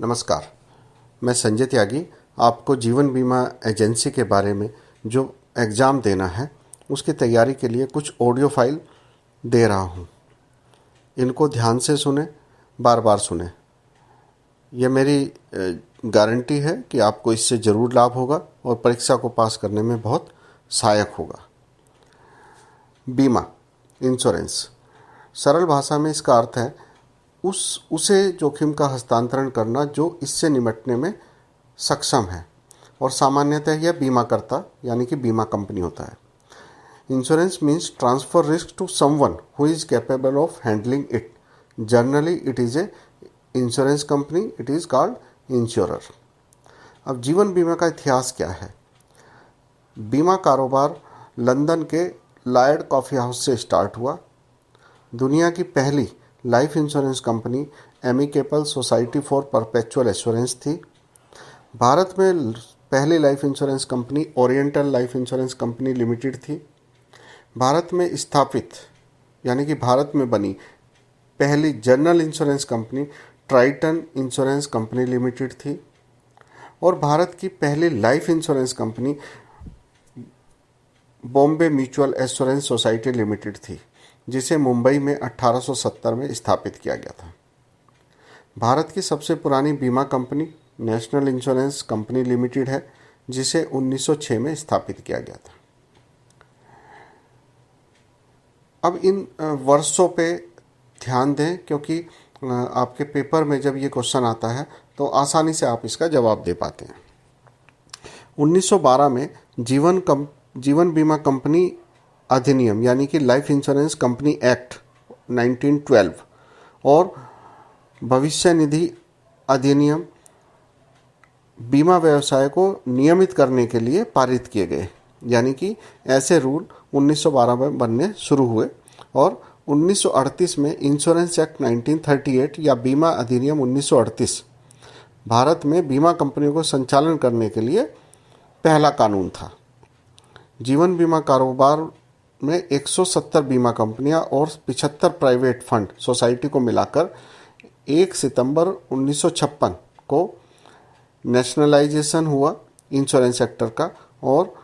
नमस्कार, मैं संजय त्यागी आपको जीवन बीमा एजेंसी के बारे में जो एग्ज़ाम देना है उसकी तैयारी के लिए कुछ ऑडियो फाइल दे रहा हूँ। इनको ध्यान से सुने, बार बार सुने। यह मेरी गारंटी है कि आपको इससे ज़रूर लाभ होगा और परीक्षा को पास करने में बहुत सहायक होगा। बीमा, इंश्योरेंस, सरल भाषा में इसका अर्थ है उसे जोखिम का हस्तांतरण करना जो इससे निपटने में सक्षम है, और सामान्यतः यह बीमा करता यानी कि बीमा कंपनी होता है। Insurance means transfer risk to someone who is capable of handling it. Generally it is a insurance company, it is called insurer. अब जीवन बीमा का इतिहास क्या है? बीमा कारोबार लंदन के लॉयड कॉफ़ी हाउस से स्टार्ट हुआ। दुनिया की पहली life insurance company amicable society for perpetual assurance थी। भारत में पहली life insurance company oriental life insurance company limited थी। भारत में स्थापित यानी कि भारत में बनी पहली general insurance company Triton insurance company limited थी, और भारत की पहली life insurance company Bombay mutual assurance society limited थी, जिसे मुंबई में 1870 में स्थापित किया गया था। भारत की सबसे पुरानी बीमा company national insurance company limited है, जिसे 1906 में स्थापित किया गया था। अब इन वर्षों पे ध्यान दें, क्योंकि आपके पेपर में जब ये क्वेश्चन आता है तो आसानी से आप इसका जवाब दे पाते हैं। 1912 में जीवन बीमा कंपनी अधिनियम यानी कि लाइफ इंश्योरेंस कंपनी एक्ट 1912 और भविष्य निधि अधिनियम बीमा व्यवसाय को नियमित करने के लिए पारित किए गए, यानी कि ऐसे रूल 1912 में बनने शुरू हुए, और 1938 में इंश्योरेंस एक्ट 1938 या बीमा अधिनियम 1938 भारत में बीमा कंपनियों को संचालन करने के लिए पहला कानून था। जीवन बीमा कारोबार में 170 बीमा कंपनियां और 75 प्राइवेट फंड सोसाइटी को मिलाकर 1 सितंबर 1956 को नेशनलाइजेशन हुआ इंश्योरेंस सेक्टर का, और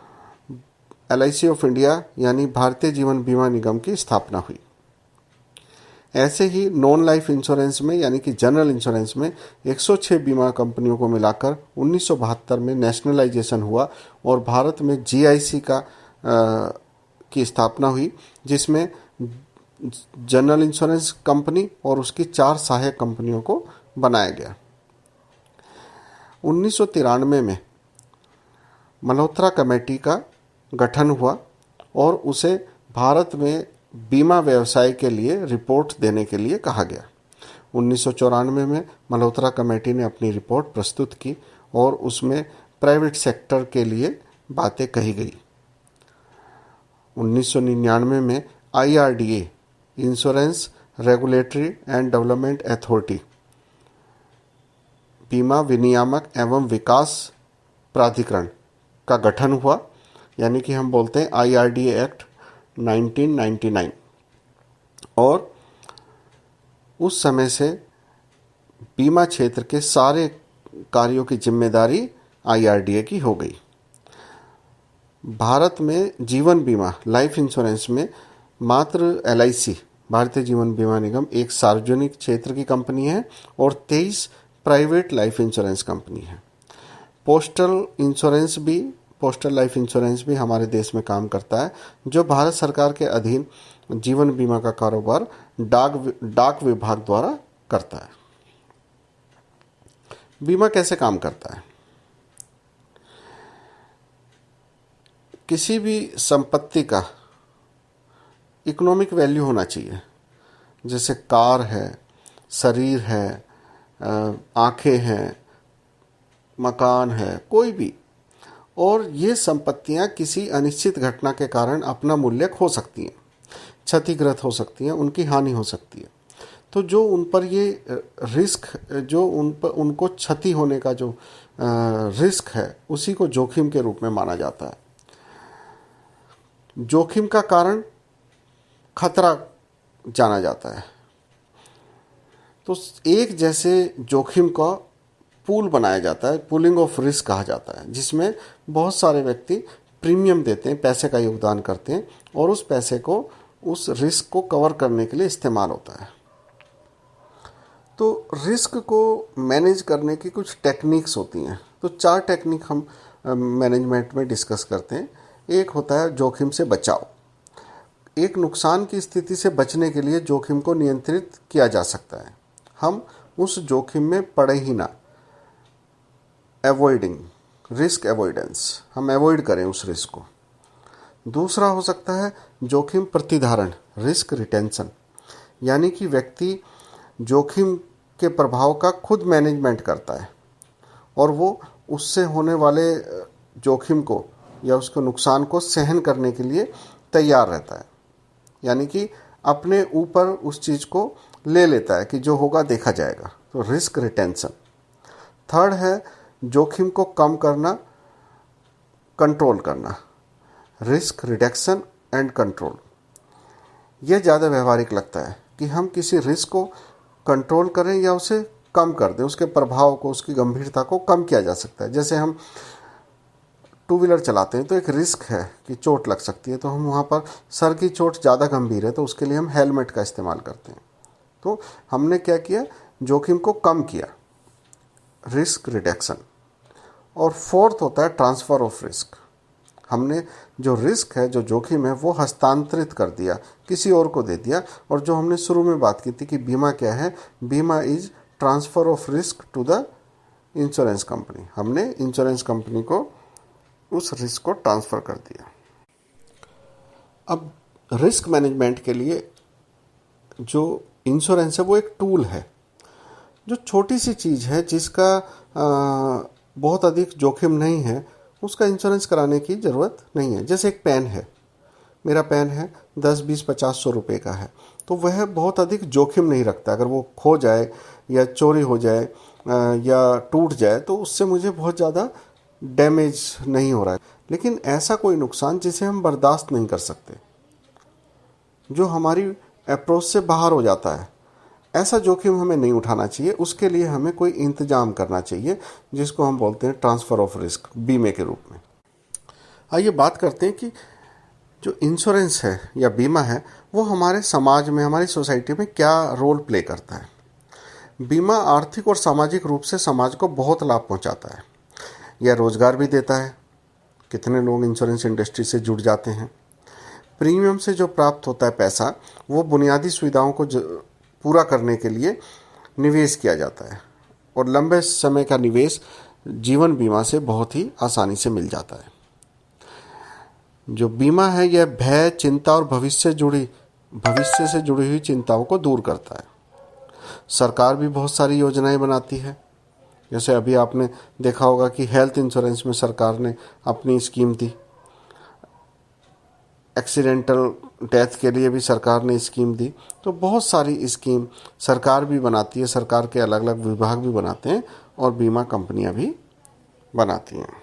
LIC ऑफ इंडिया यानी भारतीय जीवन बीमा निगम की स्थापना हुई। ऐसे ही नॉन लाइफ इंश्योरेंस में यानी कि जनरल इंश्योरेंस में 106 बीमा कंपनियों को मिलाकर 1972 में नेशनलाइजेशन हुआ और भारत में GIC की स्थापना हुई, जिसमें जनरल इंश्योरेंस कंपनी और उसकी 4 सहायक कंपनियों को बनाया गया। 1993 में मल्होत्रा कमेटी का गठन हुआ और उसे भारत में बीमा व्यवसाय के लिए रिपोर्ट देने के लिए कहा गया। 1994 में मल्होत्रा कमेटी ने अपनी रिपोर्ट प्रस्तुत की और उसमें प्राइवेट सेक्टर के लिए बातें कही गई। 1999 में IRDA insurance regulatory and development authority बीमा विनियामक एवं विकास प्राधिकरण का गठन हुआ, यानी कि हम बोलते हैं IRDA एक्ट 1999, और उस समय से बीमा क्षेत्र के सारे कार्यों की जिम्मेदारी IRDA की हो गई। भारत में जीवन बीमा लाइफ इंश्योरेंस में मात्र LIC भारतीय जीवन बीमा निगम एक सार्वजनिक क्षेत्र की कंपनी है और 23 प्राइवेट लाइफ इंश्योरेंस कंपनी है। पोस्टल लाइफ इंश्योरेंस भी हमारे देश में काम करता है, जो भारत सरकार के अधीन जीवन बीमा का कारोबार डाक विभाग द्वारा करता है। बीमा कैसे काम करता है? किसी भी संपत्ति का इकोनॉमिक वैल्यू होना चाहिए, जैसे कार है, शरीर है, आँखें हैं, मकान है, कोई भी, और ये संपत्तियां किसी अनिश्चित घटना के कारण अपना मूल्य खो सकती हैं, क्षतिग्रस्त हो सकती हैं, उनकी हानि हो सकती है। तो जो उन पर ये रिस्क, जो उन पर उनको क्षति होने का जो रिस्क है, उसी को जोखिम के रूप में माना जाता है। जोखिम का कारण खतरा जाना जाता है। तो एक जैसे जोखिम का पूल बनाया जाता है, पूलिंग ऑफ रिस्क कहा जाता है, जिसमें बहुत सारे व्यक्ति प्रीमियम देते हैं, पैसे का योगदान करते हैं और उस पैसे को उस रिस्क को कवर करने के लिए इस्तेमाल होता है। तो रिस्क को मैनेज करने की कुछ टेक्निक्स होती हैं। तो 4 टेक्निक हम मैनेजमेंट में डिस्कस करते हैं। एक होता है जोखिम से बचाव। एक नुकसान की स्थिति से बचने के लिए जोखिम को नियंत्रित किया जा सकता है, हम उस जोखिम में पड़े ही ना। एवॉइडिंग, रिस्क एवॉइडेंस, हम एवॉइड करें उस रिस्क को। दूसरा हो सकता है जोखिम प्रतिधारण, रिस्क रिटेंशन, यानी कि व्यक्ति जोखिम के प्रभाव का खुद मैनेजमेंट करता है और वो उससे होने वाले जोखिम को या उसके नुकसान को सहन करने के लिए तैयार रहता है, यानी कि अपने ऊपर उस चीज़ को ले लेता है कि जो होगा देखा जाएगा। तो रिस्क रिटेंशन। थर्ड है जोखिम को कम करना, कंट्रोल करना, रिस्क रिडक्शन एंड कंट्रोल। यह ज़्यादा व्यवहारिक लगता है कि हम किसी रिस्क को कंट्रोल करें या उसे कम कर दें, उसके प्रभाव को, उसकी गंभीरता को कम किया जा सकता है। जैसे हम 2 व्हीलर चलाते हैं तो एक रिस्क है कि चोट लग सकती है, तो हम वहाँ पर सर की चोट ज़्यादा गंभीर है तो उसके लिए हम हेलमेट का इस्तेमाल करते हैं। तो हमने क्या किया, जोखिम को कम किया, रिस्क रिडक्शन। और फोर्थ होता है ट्रांसफ़र ऑफ रिस्क। हमने जो रिस्क है, जो जोखिम है, वो हस्तांतरित कर दिया, किसी और को दे दिया। और जो हमने शुरू में बात की थी कि बीमा क्या है, बीमा is transfer of risk to the insurance company. हमने इंश्योरेंस कंपनी को उस रिस्क को ट्रांसफ़र कर दिया। अब रिस्क मैनेजमेंट के लिए जो इंश्योरेंस है वो एक टूल है, जो छोटी सी चीज़ है जिसका बहुत अधिक जोखिम नहीं है, उसका इंश्योरेंस कराने की ज़रूरत नहीं है। जैसे एक पेन है, मेरा पेन है 10, 20, 50, 100 रुपये का है, तो वह बहुत अधिक जोखिम नहीं रखता। अगर वो खो जाए या चोरी हो जाए या टूट जाए तो उससे मुझे बहुत ज़्यादा डैमेज नहीं हो रहा है। लेकिन ऐसा कोई नुकसान जिसे हम बर्दाश्त नहीं कर सकते, जो हमारी अप्रोच से बाहर हो जाता है, ऐसा जोखिम हमें नहीं उठाना चाहिए। उसके लिए हमें कोई इंतजाम करना चाहिए, जिसको हम बोलते हैं ट्रांसफ़र ऑफ रिस्क, बीमे के रूप में। आइए बात करते हैं कि जो इंश्योरेंस है या बीमा है वो हमारे समाज में, हमारी सोसाइटी में क्या रोल प्ले करता है। बीमा आर्थिक और सामाजिक रूप से समाज को बहुत लाभ पहुंचाता है। यह रोज़गार भी देता है, कितने लोग इंश्योरेंस इंडस्ट्री से जुड़ जाते हैं। प्रीमियम से जो प्राप्त होता है पैसा, वो बुनियादी सुविधाओं को पूरा करने के लिए निवेश किया जाता है और लंबे समय का निवेश जीवन बीमा से बहुत ही आसानी से मिल जाता है। जो बीमा है यह भय, चिंता और भविष्य से जुड़ी हुई चिंताओं को दूर करता है। सरकार भी बहुत सारी योजनाएं बनाती है। जैसे अभी आपने देखा होगा कि हेल्थ इंश्योरेंस में सरकार ने अपनी स्कीम दी, एक्सीडेंटल डेथ के लिए भी सरकार ने स्कीम दी। तो बहुत सारी स्कीम सरकार भी बनाती है, सरकार के अलग अलग विभाग भी बनाते हैं और बीमा कंपनियां भी बनाती हैं।